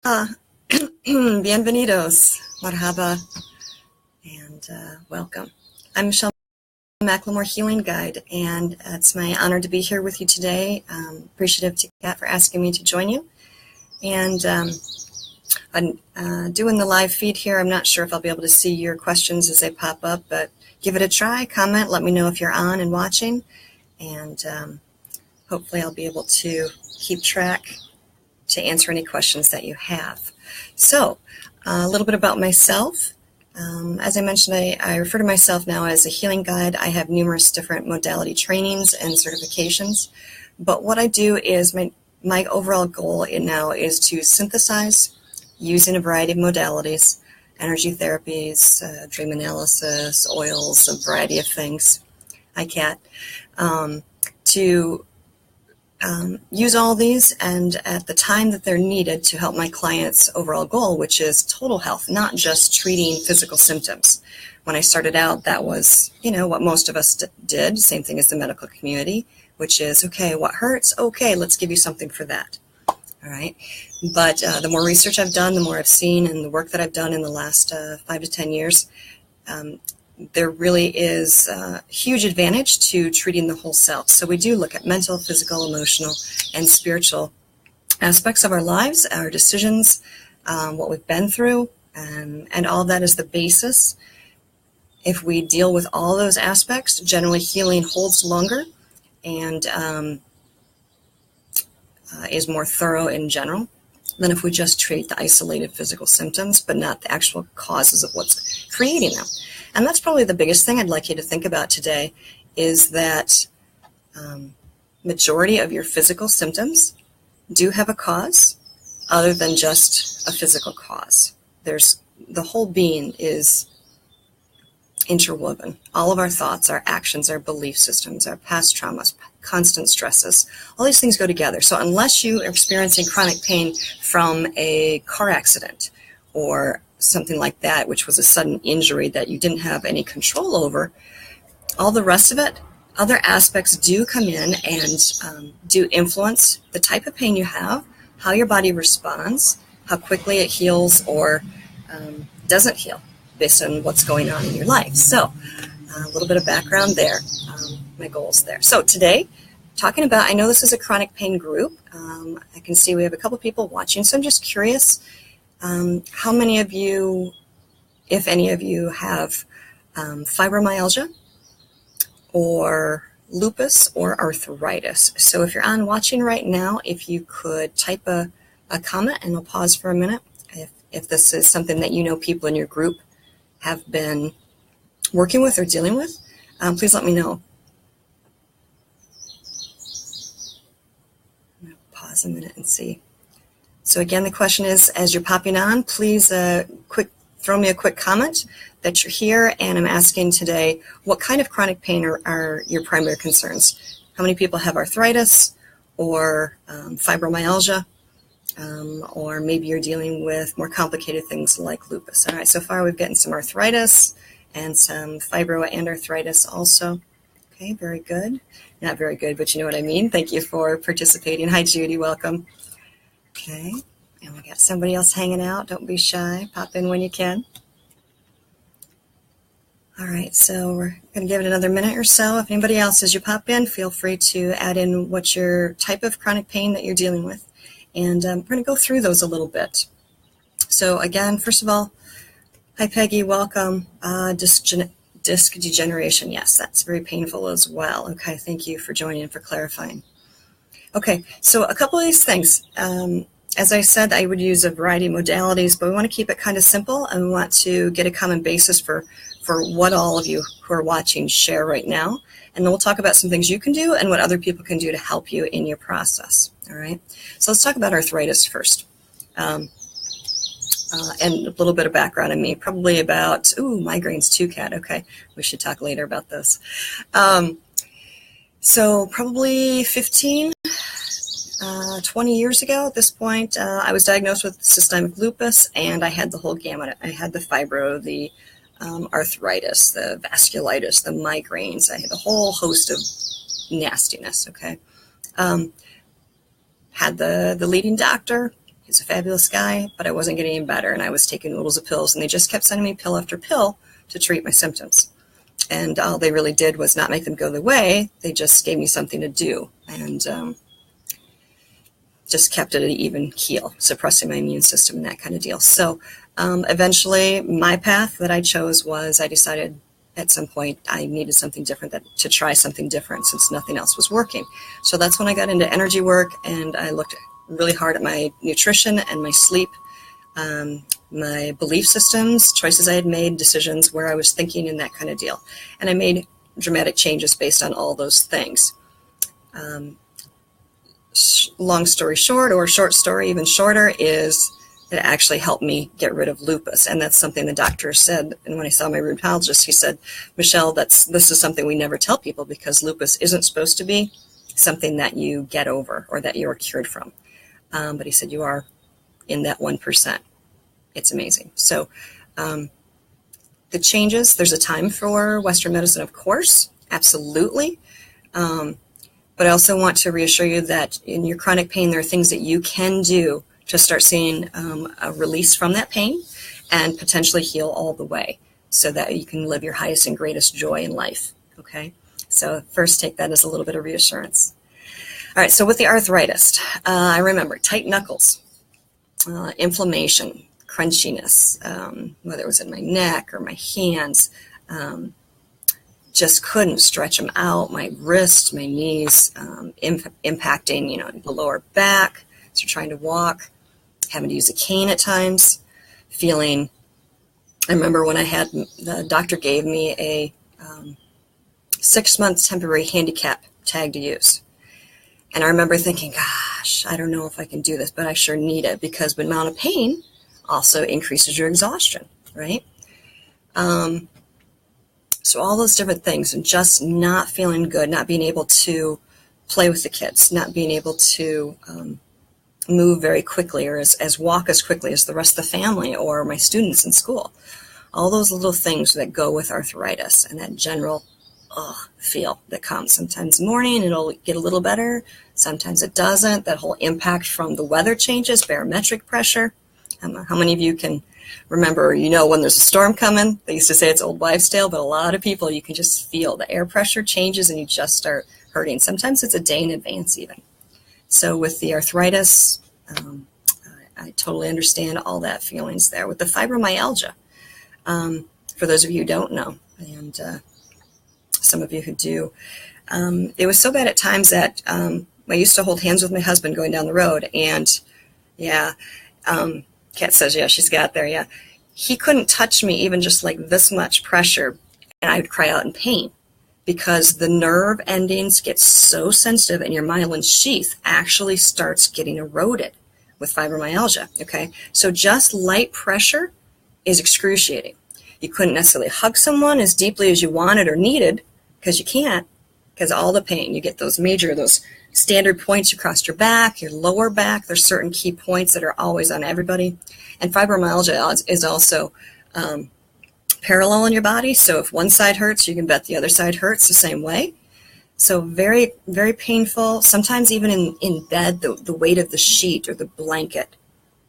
Ah, bienvenidos, marhaba, and welcome. I'm Michelle Macklemore Healing Guide, and it's my honor to be here with you today. Appreciative to Kat for asking me to join you. And I'm doing the live feed here. I'm not sure if I'll be able to see your questions as they pop up, but give it a try. Comment, let me know if you're on and watching, and hopefully I'll be able to keep track to answer any questions that you have. So, a little bit about myself. As I mentioned, I refer to myself now as a healing guide. I have numerous different modality trainings and certifications. But what I do is my overall goal now is to synthesize using a variety of modalities, energy therapies, dream analysis, oils, a variety of things. Hi, Kat. To use all these and at the time that they're needed to help my clients' overall goal, which is total health, not just treating physical symptoms. When I started out, that was, what most of us did, same thing as the medical community, which is, okay, what hurts? Okay, let's give you something for that. All right. But the more research I've done, the more I've seen, and the work that I've done in the last 5 to 10 years, there really is a huge advantage to treating the whole self. So we do look at mental, physical, emotional, and spiritual aspects of our lives, our decisions, what we've been through, and all of that is the basis. If we deal with all those aspects, generally healing holds longer and is more thorough in general than if we just treat the isolated physical symptoms, but not the actual causes of what's creating them. And that's probably the biggest thing I'd like you to think about today is that majority of your physical symptoms do have a cause other than just a physical cause. The whole being is interwoven. All of our thoughts, our actions, our belief systems, our past traumas, constant stresses, all these things go together. So unless you are experiencing chronic pain from a car accident or something like that, which was a sudden injury that you didn't have any control over, all the rest of it, other aspects do come in and do influence the type of pain you have, how your body responds, how quickly it heals or doesn't heal based on what's going on in your life. So a little bit of background there, my goals there. So today, talking about, I know this is a chronic pain group. I can see we have a couple people watching, so I'm just curious, how many of you, if any of you, have fibromyalgia or lupus or arthritis? So if you're on watching right now, if you could type a comment, and I'll pause for a minute. If this is something that you know people in your group have been working with or dealing with, please let me know. I'm going to pause a minute and see. So again, the question is, as you're popping on, please throw me a quick comment that you're here, and I'm asking today, what kind of chronic pain are your primary concerns? How many people have arthritis or fibromyalgia? Or maybe you're dealing with more complicated things like lupus. All right, so far we've gotten some arthritis and some fibro and arthritis also. Okay, very good. Not very good, but you know what I mean. Thank you for participating. Hi, Judy, welcome. Okay, and we got somebody else hanging out. Don't be shy. Pop in when you can. All right, so we're going to give it another minute or so. If anybody else, as you pop in, feel free to add in what your type of chronic pain that you're dealing with. And we're going to go through those a little bit. So again, first of all, hi Peggy, welcome. Disc degeneration, yes, that's very painful as well. Okay, thank you for joining and for clarifying. Okay, so a couple of these things. As I said, I would use a variety of modalities, but we want to keep it kind of simple, and we want to get a common basis for what all of you who are watching share right now. And then we'll talk about some things you can do and what other people can do to help you in your process. All right. So let's talk about arthritis first. And a little bit of background on me, probably about, migraines too, Kat. Okay. We should talk later about this. So probably 15, 20 years ago at this point, I was diagnosed with systemic lupus, and I had the whole gamut. I had the fibro, the arthritis, the vasculitis, the migraines. I had a whole host of nastiness, okay? Had the leading doctor He's a fabulous guy, but I wasn't getting any better, and I was taking oodles of pills, and they just kept sending me pill after pill to treat my symptoms. And all they really did was not make them go away. They just gave me something to do, and just kept it at an even keel, suppressing my immune system and that kind of deal. So eventually, my path that I chose was I decided at some point I needed something different, to try something different since nothing else was working. So that's when I got into energy work, and I looked really hard at my nutrition and my sleep, my belief systems, choices I had made, decisions, where I was thinking, and that kind of deal. And I made dramatic changes based on all those things. Long story short, or short story even shorter, is it actually helped me get rid of lupus. And that's something the doctor said. And when I saw my rheumatologist, he said, Michelle, this is something we never tell people, because lupus isn't supposed to be something that you get over or that you're cured from. But he said, you are in that 1%. It's amazing. So the changes, there's a time for Western medicine, of course, absolutely. But I also want to reassure you that in your chronic pain, there are things that you can do to start seeing a release from that pain and potentially heal all the way, so that you can live your highest and greatest joy in life. Okay? So first, take that as a little bit of reassurance. All right, so with the arthritis, I remember tight knuckles, inflammation, crunchiness, whether it was in my neck or my hands, just couldn't stretch them out. My wrists, my knees, impacting, the lower back. So you're trying to walk, having to use a cane at times, I remember when the doctor gave me a 6-month temporary handicap tag to use. And I remember thinking, gosh, I don't know if I can do this, but I sure need it, because the amount of pain also increases your exhaustion, right? So all those different things, and just not feeling good, not being able to play with the kids, not being able to move very quickly, or walk as quickly as the rest of the family or my students in school. All those little things that go with arthritis, and that general feel that comes. Sometimes in the morning it'll get a little better, sometimes it doesn't. That whole impact from the weather changes, barometric pressure. How many of you can remember, when there's a storm coming? They used to say it's old wives' tale, but a lot of people, you can just feel the air pressure changes and you just start hurting. Sometimes it's a day in advance even. So with the arthritis, I totally understand all that feelings there. With the fibromyalgia, for those of you who don't know, and some of you who do, it was so bad at times that I used to hold hands with my husband going down the road, and Kat says, yeah, she's got there, yeah. He couldn't touch me even just like this much pressure, and I would cry out in pain, because the nerve endings get so sensitive, and your myelin sheath actually starts getting eroded with fibromyalgia, okay? So just light pressure is excruciating. You couldn't necessarily hug someone as deeply as you wanted or needed, because you can't, because all the pain. You get those standard points across your back, your lower back. There's certain key points that are always on everybody. And fibromyalgia is also parallel in your body. So if one side hurts, you can bet the other side hurts the same way. So very, very painful. Sometimes even in bed, the weight of the sheet or the blanket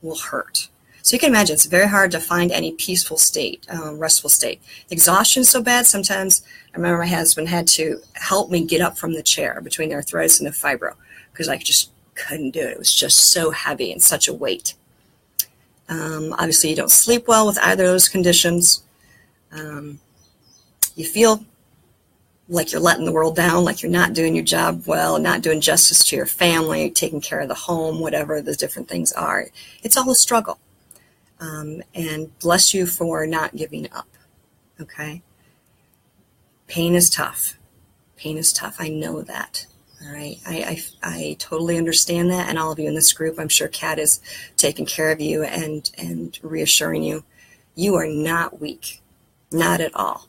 will hurt. So you can imagine it's very hard to find any peaceful state, restful state. Exhaustion is so bad, sometimes I remember my husband had to help me get up from the chair between the arthritis and the fibro, because I just couldn't do it. It was just so heavy and such a weight. Obviously, you don't sleep well with either of those conditions. You feel like you're letting the world down, like you're not doing your job well, not doing justice to your family, taking care of the home, whatever the different things are. It's all a struggle. And bless you for not giving up, okay? Pain is tough. Pain is tough. I know that, all right? I totally understand that, and all of you in this group, I'm sure Kat is taking care of you and reassuring you. You are not weak, not at all.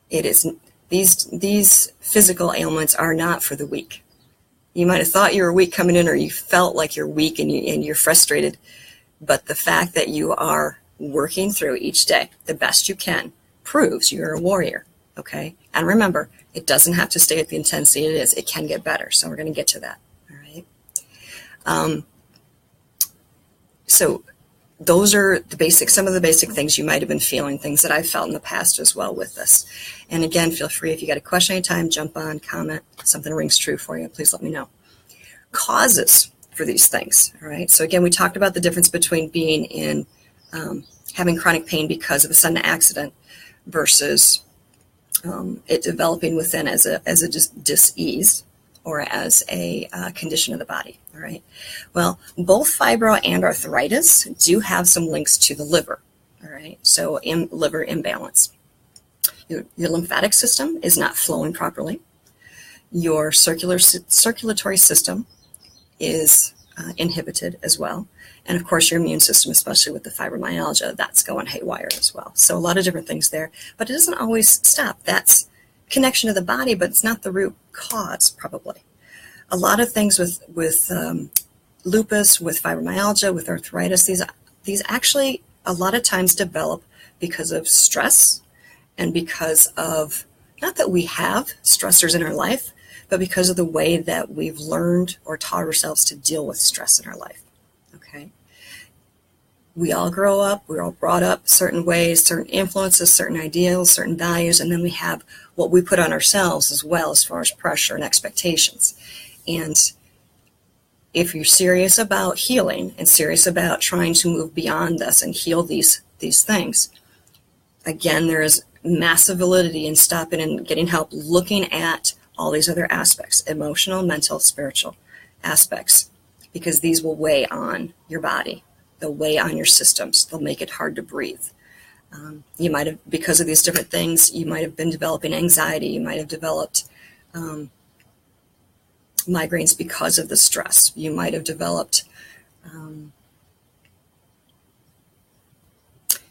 It is, these physical ailments are not for the weak. You might have thought you were weak coming in, or you felt like you're weak and you're frustrated. But the fact that you are working through each day the best you can proves you're a warrior, okay? And remember, it doesn't have to stay at the intensity it is. It can get better, so we're going to get to that, all right? So those are the basic, some of the basic things you might have been feeling, things that I've felt in the past as well with this. And again, feel free, if you got a question anytime, jump on, comment, something rings true for you, please let me know. Causes for these things, all right? So again, we talked about the difference between being in, having chronic pain because of a sudden accident versus it developing within as a dis-ease or as a condition of the body, all right? Well, both fibro and arthritis do have some links to the liver, all right? So liver imbalance. Your lymphatic system is not flowing properly. Your circulatory system is inhibited as well. And of course, your immune system, especially with the fibromyalgia, that's going haywire as well. So a lot of different things there, but it doesn't always stop. That's connection to the body, but it's not the root cause, probably. A lot of things with lupus, with fibromyalgia, with arthritis, these actually a lot of times develop because of stress and because of, not that we have stressors in our life, but because of the way that we've learned or taught ourselves to deal with stress in our life, okay? We all grow up, we're all brought up certain ways, certain influences, certain ideals, certain values, and then we have what we put on ourselves as well as far as pressure and expectations. And if you're serious about healing and serious about trying to move beyond this and heal these things, again, there is massive validity in stopping and getting help, looking at all these other aspects, emotional, mental, spiritual aspects, because these will weigh on your body. They'll weigh on your systems. They'll make it hard to breathe. You might have, because of these different things, you might have been developing anxiety. You might have developed migraines because of the stress. You might have developed,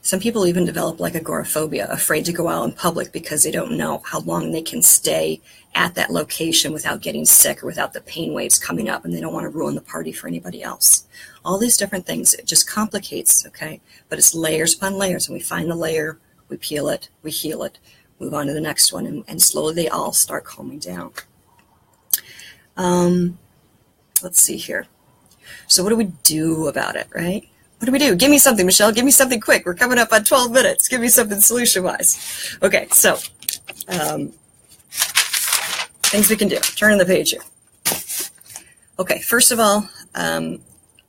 some people even develop like agoraphobia, afraid to go out in public because they don't know how long they can stay at that location without getting sick or without the pain waves coming up, and they don't want to ruin the party for anybody else. All these different things, it just complicates, okay? But it's layers upon layers, and we find the layer, we peel it, we heal it, move on to the next one, and slowly they all start calming down. Let's see here. So what do we do about it, right? What do we do? Give me something, Michelle. Give me something quick. We're coming up on 12 minutes. Give me something solution-wise. Okay, so things we can do. Turn the page here. Okay, first of all, I'm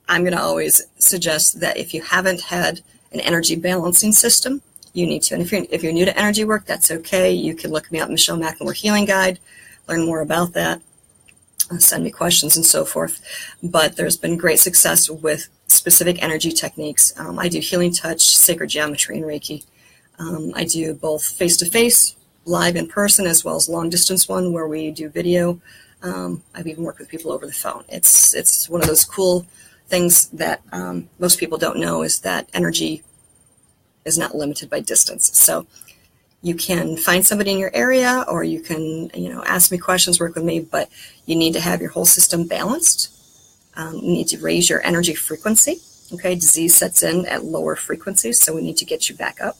going to always suggest that if you haven't had an energy balancing system, you need to. And if you're new to energy work, that's okay. You can look me up, Michelle McLemore Healing Guide, learn more about that, send me questions and so forth. But there's been great success with specific energy techniques. I do healing touch, sacred geometry, and Reiki. I do both face-to-face, live in person, as well as long-distance one where we do video. I've even worked with people over the phone. It's one of those cool things that most people don't know, is that energy is not limited by distance. So you can find somebody in your area, or you can, ask me questions, work with me, but you need to have your whole system balanced. You need to raise your energy frequency. Okay, disease sets in at lower frequencies, so we need to get you back up.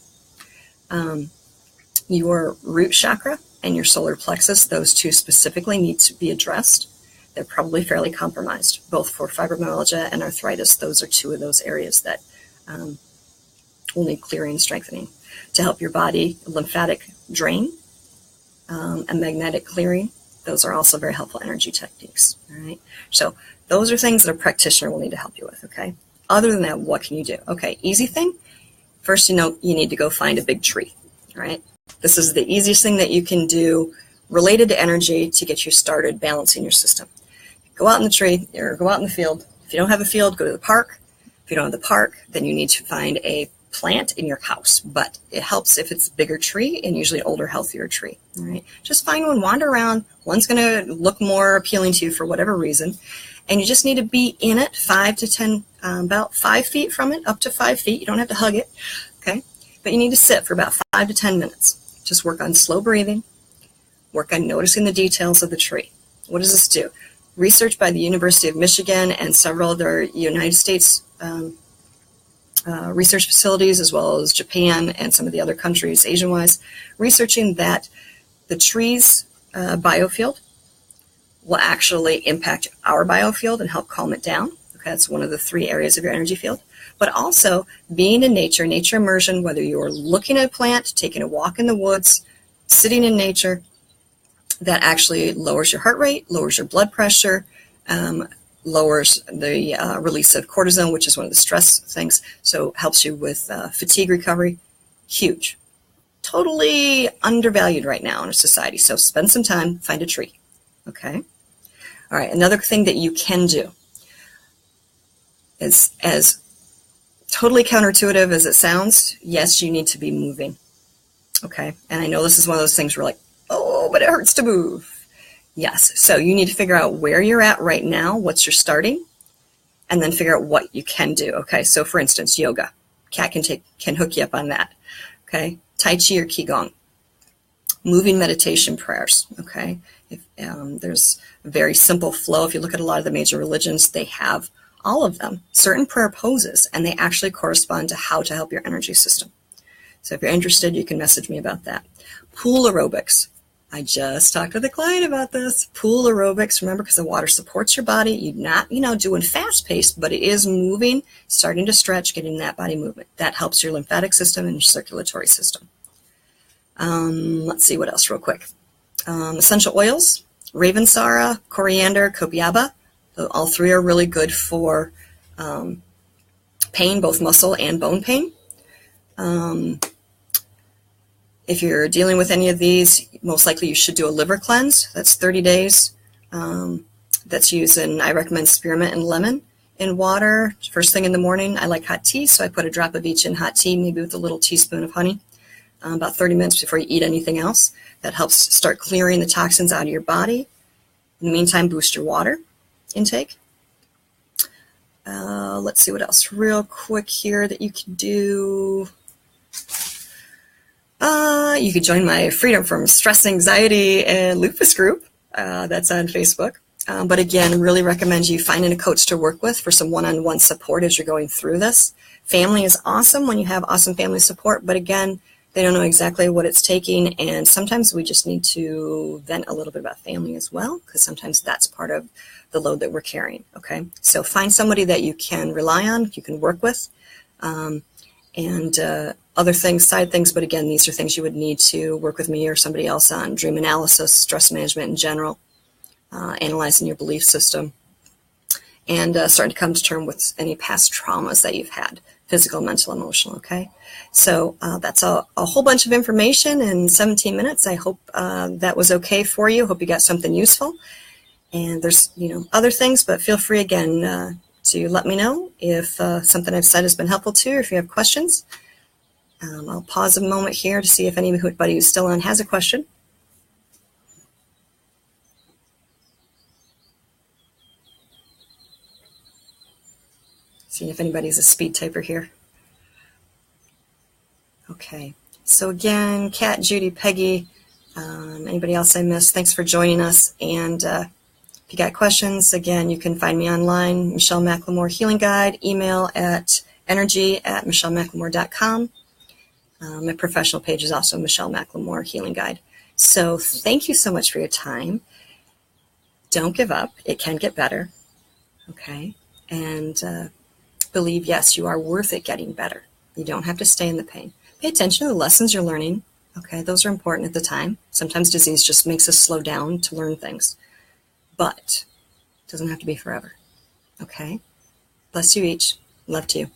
Your root chakra and your solar plexus, those two specifically need to be addressed. They're probably fairly compromised, both for fibromyalgia and arthritis. Those are two of those areas that will need clearing and strengthening to help your body. Lymphatic drain and magnetic clearing, those are also very helpful energy techniques. All right, so those are things that a practitioner will need to help you with. Okay, other than that, what can you do? Okay, easy thing. First, you need to go find a big tree. All right, this is the easiest thing that you can do related to energy to get you started balancing your system. Go out in the tree, or go out in the field. If you don't have a field, go to the park. If you don't have the park, then you need to find a plant in your house, but it helps if it's a bigger tree, and usually an older, healthier tree. All right, just find one, wander around. One's going to look more appealing to you for whatever reason, and you just need to be in it 5 to 10, about 5 feet from it, up to 5 feet. You don't have to hug it, okay? But you need to sit for about 5 to 10 minutes. Just work on slow breathing, work on noticing the details of the tree. What does this do? Research by the University of Michigan and several other United States research facilities, as well as Japan and some of the other countries, Asian-wise, researching that the tree's biofield will actually impact our biofield and help calm it down. Okay, that's one of the 3 areas of your energy field. But also being in nature, nature immersion, whether you're looking at a plant, taking a walk in the woods, sitting in nature, that actually lowers your heart rate, lowers your blood pressure, lowers the release of cortisol, which is one of the stress things, so helps you with fatigue recovery. Huge. Totally undervalued right now in our society. So spend some time, find a tree. Okay? All right, another thing that you can do is, as totally counterintuitive as it sounds, yes, you need to be moving. Okay? And I know this is one of those things where like, oh, but it hurts to move. Yes, so you need to figure out where you're at right now, what's your starting, and then figure out what you can do. Okay, so for instance, yoga. Kat can hook you up on that. Okay, Tai Chi or Qigong. Moving meditation prayers. Okay, there's a very simple flow. If you look at a lot of the major religions, they have all of them, certain prayer poses, and they actually correspond to how to help your energy system. So if you're interested, you can message me about that. Pool aerobics. I just talked to the client about this. Pool aerobics, remember, because the water supports your body. You're not, doing fast-paced, but it is moving, starting to stretch, getting that body movement. That helps your lymphatic system and your circulatory system. Let's see what else real quick. Essential oils, Ravensara, coriander, copiaba. All 3 are really good for pain, both muscle and bone pain. If you're dealing with any of these, most likely you should do a liver cleanse. That's 30 days. That's using, I recommend spearmint and lemon in water. First thing in the morning, I like hot tea, so I put a drop of each in hot tea, maybe with a little teaspoon of honey, about 30 minutes before you eat anything else. That helps start clearing the toxins out of your body. In the meantime, boost your water intake. Let's see what else real quick here that you can do. You could join my Freedom from Stress, Anxiety, and Lupus group. That's on Facebook. But again, really recommend you finding a coach to work with for some one-on-one support as you're going through this. Family is awesome when you have awesome family support, but again, they don't know exactly what it's taking, and sometimes we just need to vent a little bit about family as well, because sometimes that's part of the load that we're carrying, okay? So find somebody that you can rely on, you can work with, and other things, side things, but again, these are things you would need to work with me or somebody else on: dream analysis, stress management in general, analyzing your belief system, and starting to come to terms with any past traumas that you've had, physical, mental, emotional, okay? So that's a whole bunch of information in 17 minutes. I hope that was okay for you. Hope you got something useful. And there's, other things, but feel free again to let me know if something I've said has been helpful to you, if you have questions. I'll pause a moment here to see if anybody who's still on has a question. See if anybody's a speed typer here. Okay. So again, Kat, Judy, Peggy, anybody else I missed, thanks for joining us. And if you got questions, again, you can find me online, Michelle McLemore Healing Guide, email at energy@michellemclemore.com. My professional page is also Michelle McLemore Healing Guide. So thank you so much for your time. Don't give up. It can get better. Okay. And believe, yes, you are worth it getting better. You don't have to stay in the pain. Pay attention to the lessons you're learning. Okay. Those are important at the time. Sometimes disease just makes us slow down to learn things. But it doesn't have to be forever. Okay. Bless you each. Love to you.